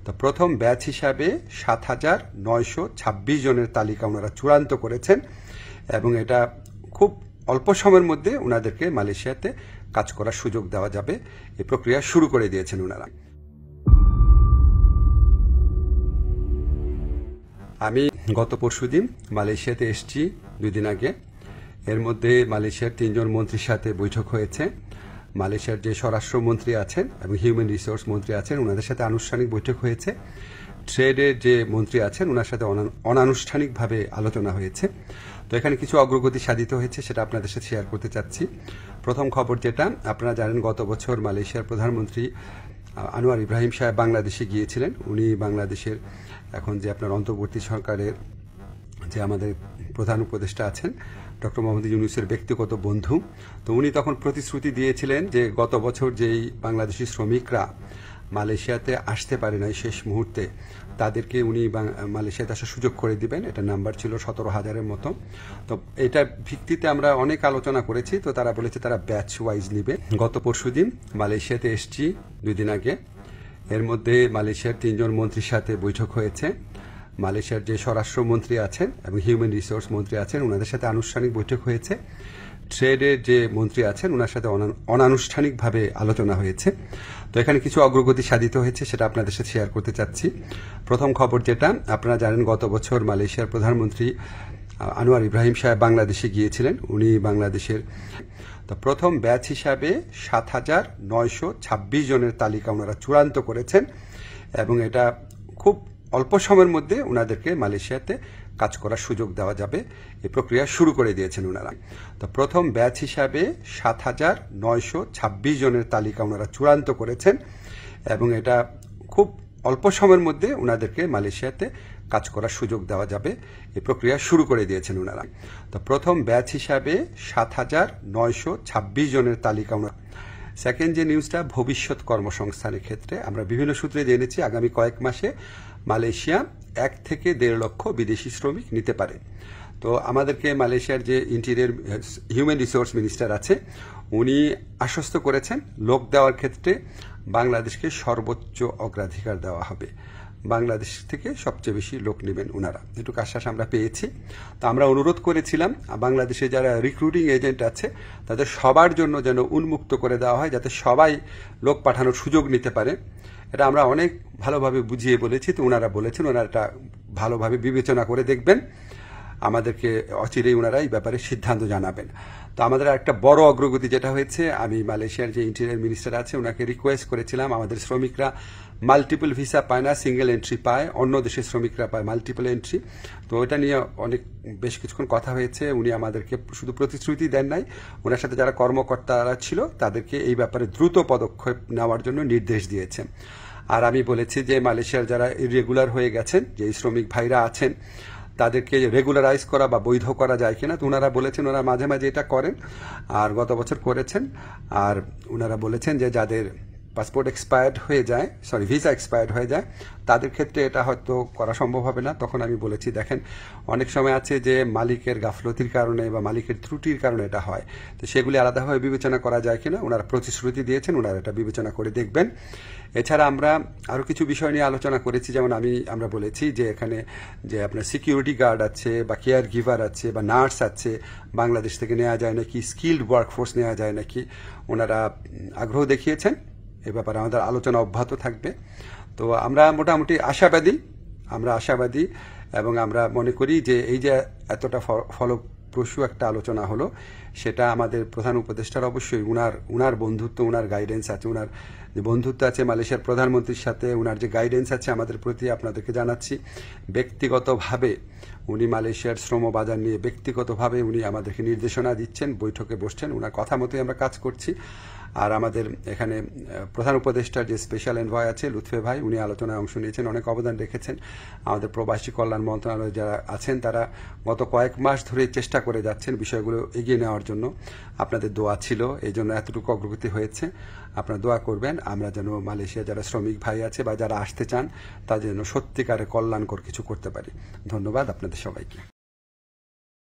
তো প্রথম ব্যাচ হিসাবে ৭,৯২৬ জনের তালিকা ওনারা চূড়ান্ত করেছেন এবং এটা খুব অল্প সময়ের মধ্যে ওনাদেরকে মালয়েশিয়াতে কাজ করার সুযোগ দেওয়া যাবে, এই প্রক্রিয়া শুরু করে দিয়েছেন ওনারা। আমি গত পরশুদিন মালয়েশিয়াতে এসেছি 2 দিন আগে। এর মধ্যে মালয়েশিয়ার 3 জন মন্ত্রীর সাথে বৈঠক হয়েছে। মালয়েশিয়ার যে স্বরাষ্ট্রমন্ত্রী আছেন এবং হিউম্যান রিসোর্স মন্ত্রী আছেন ওনাদের সাথে আনুষ্ঠানিক বৈঠক হয়েছে। ট্রেডের যে মন্ত্রী আছেন ওনার সাথে অনানুষ্ঠানিকভাবে আলোচনা হয়েছে। তো এখানে কিছু অগ্রগতি সাধিত হয়েছে, সেটা আপনাদের সাথে শেয়ার করতে চাচ্ছি। প্রথম খবর যেটা, আপনারা জানেন গত বছর মালয়েশিয়ার প্রধানমন্ত্রী আনোয়ার ইব্রাহিম সাহেব বাংলাদেশে গিয়েছিলেন। উনি বাংলাদেশের এখন যে আপনার অন্তর্বর্তী সরকারের যে আমাদের প্রধান উপদেষ্টা আছেন ডক্টর মোহাম্মদ ইউনূসের ব্যক্তিগত বন্ধু। তো উনি তখন প্রতিশ্রুতি দিয়েছিলেন যে গত বছর যেই বাংলাদেশি শ্রমিকরা মালয়েশিয়াতে আসতে পারে নাই শেষ মুহূর্তে, তাদেরকে উনি মালয়েশিয়াতে আসার সুযোগ করে দিবেন। এটা নাম্বার ছিল 17,000-এর মতো। তো এটা ভিত্তিতে আমরা অনেক আলোচনা করেছি। তো তারা বলেছে তারা ব্যাচ ওয়াইজ নিবে। গত পরশুদিন মালয়েশিয়াতে এসেছি 2 দিন আগে। এর মধ্যে মালয়েশিয়ার 3 জন মন্ত্রীর সাথে বৈঠক হয়েছে। মালয়েশিয়ার যে স্বরাষ্ট্রমন্ত্রী আছেন এবং হিউম্যান রিসোর্স মন্ত্রী আছেন ওনাদের সাথে আনুষ্ঠানিক বৈঠক হয়েছে। ট্রেডের যে মন্ত্রী আছেন ওনার সাথে অনানুষ্ঠানিকভাবে আলোচনা হয়েছে। তো এখানে কিছু অগ্রগতি সাধিত হয়েছে, সেটা আপনাদের সাথে শেয়ার করতে চাচ্ছি। প্রথম খবর যেটা, আপনারা জানেন গত বছর মালয়েশিয়ার প্রধানমন্ত্রী আনোয়ার ইব্রাহিম সাহেব বাংলাদেশে গিয়েছিলেন। উনি বাংলাদেশের তো প্রথম ব্যাচ হিসাবে ৭,৯২৬ জনের তালিকা ওনারা চূড়ান্ত করেছেন এবং এটা খুব অল্প সময়ের মধ্যে ওনাদেরকে মালয়েশিয়াতে কাজ করার সুযোগ দেওয়া যাবে, এই প্রক্রিয়া শুরু করে দিয়েছেন ওনারা। তো প্রথম ব্যাচ হিসাবে ৭,৯২৬ জনের তালিকা ওনারা চূড়ান্ত করেছেন এবং এটা খুব অল্প সময়ের মধ্যে ওনাদেরকে মালয়েশিয়াতে কাজ করার সুযোগ দেওয়া যাবে, এই প্রক্রিয়া শুরু করে দিয়েছেন ওনারা। তো প্রথম ব্যাচ হিসাবে ৭,৯২৬ জনের তালিকা ওনারা। সেকেন্ড যে নিউজটা, ভবিষ্যৎ কর্মসংস্থানের ক্ষেত্রে আমরা বিভিন্ন সূত্রে জেনেছি আগামী কয়েক মাসে মালয়েশিয়া 1 থেকে 1.5 লক্ষ বিদেশি শ্রমিক নিতে পারে। তো আমাদেরকে মালয়েশিয়ার যে ইন্টেরিয়র হিউম্যান রিসোর্স মিনিস্টার আছে উনি আশ্বস্ত করেছেন লোক দেওয়ার ক্ষেত্রে বাংলাদেশকে সর্বোচ্চ অগ্রাধিকার দেওয়া হবে। বাংলাদেশ থেকে সবচেয়ে বেশি লোক নেবেন ওনারা, এটুকু আশ্বাস আমরা পেয়েছি। তো আমরা অনুরোধ করেছিলাম বাংলাদেশে যারা রিক্রুটিং এজেন্ট আছে তাদের সবার জন্য যেন উন্মুক্ত করে দেওয়া হয়, যাতে সবাই লোক পাঠানোর সুযোগ নিতে পারে। এটা আমরা অনেক ভালোভাবে বুঝিয়ে বলেছি। তো ওনারা বলেছেন ওনারা এটা ভালোভাবে বিবেচনা করে দেখবেন, আমাদেরকে অচিরেই ওনারা এই ব্যাপারে সিদ্ধান্ত জানাবেন। তো আমাদের একটা বড় অগ্রগতি যেটা হয়েছে, আমি মালয়েশিয়ার যে ইন্টেরিয়র মিনিস্টার আছে ওনাকে রিকোয়েস্ট করেছিলাম আমাদের শ্রমিকরা মাল্টিপল ভিসা পায় না, সিঙ্গেল এন্ট্রি পায়, অন্য দেশের শ্রমিকরা পায় মাল্টিপল এন্ট্রি। তো এটা নিয়ে বেশ কিছুক্ষণ কথা হয়েছে। উনি আমাদেরকে শুধু প্রতিশ্রুতি দেন নাই, ওনার সাথে যারা কর্মকর্তারা ছিল তাদেরকে এই ব্যাপারে দ্রুত পদক্ষেপ নেওয়ার জন্য নির্দেশ দিয়েছেন। আর আমি বলেছি যে মালয়েশিয়ার যারা ইরেগুলার হয়ে গেছেন, যে শ্রমিক ভাইরা আছেন তাদেরকে রেগুলারাইজ করা বা বৈধ করা যায় কিনা। তো ওনারা বলেছেন ওনারা মাঝে মাঝে এটা করেন, আর গত বছর করেছেন। আর ওনারা বলেছেন যে যাদের পাসপোর্ট এক্সপায়ার্ড হয়ে যায়, ভিসা এক্সপায়ার্ড হয়ে যায়, তাদের ক্ষেত্রে এটা হয়তো করা সম্ভব হবে না। তখন আমি বলেছি দেখেন অনেক সময় আছে যে মালিকের গাফলতির কারণে বা মালিকের ত্রুটির কারণে এটা হয়, তো সেগুলি আলাদাভাবে বিবেচনা করা যায় কিনা ওনারা প্রতিশ্রুতি দিয়েছেন, ওনারা এটা বিবেচনা করে দেখবেন। এছাড়া আমরা আরও কিছু বিষয় নিয়ে আলোচনা করেছি, যেমন আমরা বলেছি যে এখানে যে আপনার সিকিউরিটি গার্ড আছে বা কেয়ার গিভার আছে বা নার্স আছে, বাংলাদেশ থেকে নেওয়া যায় নাকি, স্কিল্ড ওয়ার্কফোর্স নেওয়া যায় নাকি, ওনারা আগ্রহ দেখিয়েছেন। এ ব্যাপারে আমাদের আলোচনা অব্যাহত থাকবে। তো আমরা মোটামুটি আশাবাদী এবং আমরা মনে করি যে এই যে এতটা ফলপ্রসূ একটা আলোচনা হলো, সেটা আমাদের প্রধান উপদেষ্টার অবশ্যই উনার বন্ধুত্ব, উনার গাইডেন্স আছে, উনার যে বন্ধুত্ব আছে মালয়েশিয়ার প্রধানমন্ত্রীর সাথে, উনার যে গাইডেন্স আছে আমাদের প্রতি আপনাদেরকে জানাচ্ছি। ব্যক্তিগতভাবে উনি মালয়েশিয়ার শ্রম বাজার নিয়ে ব্যক্তিগতভাবে উনি আমাদেরকে নির্দেশনা দিচ্ছেন, বৈঠকে বসছেন, ওনার কথা মতোই আমরা কাজ করছি। আর আমাদের এখানে প্রধান উপদেষ্টার যে স্পেশাল এনভয় আছে লুৎফে ভাই, উনি আলোচনায় অংশ নিয়েছেন, অনেক অবদান রেখেছেন। আমাদের প্রবাসী কল্যাণ মন্ত্রণালয়ে যারা আছেন তারা গত কয়েক মাস ধরে চেষ্টা করে যাচ্ছেন বিষয়গুলো এগিয়ে নেওয়ার জন্য। আপনাদের দোয়া ছিল, এই জন্য এতটুকু অগ্রগতি হয়েছে। আপনারা দোয়া করবেন আমরা যেন মালয়েশিয়া যারা শ্রমিক ভাই আছে বা যারা আসতে চান তাদের যেন সত্যিকারের কল্যাণকর কিছু করতে পারি। ধন্যবাদ আপনাদের সবাইকে।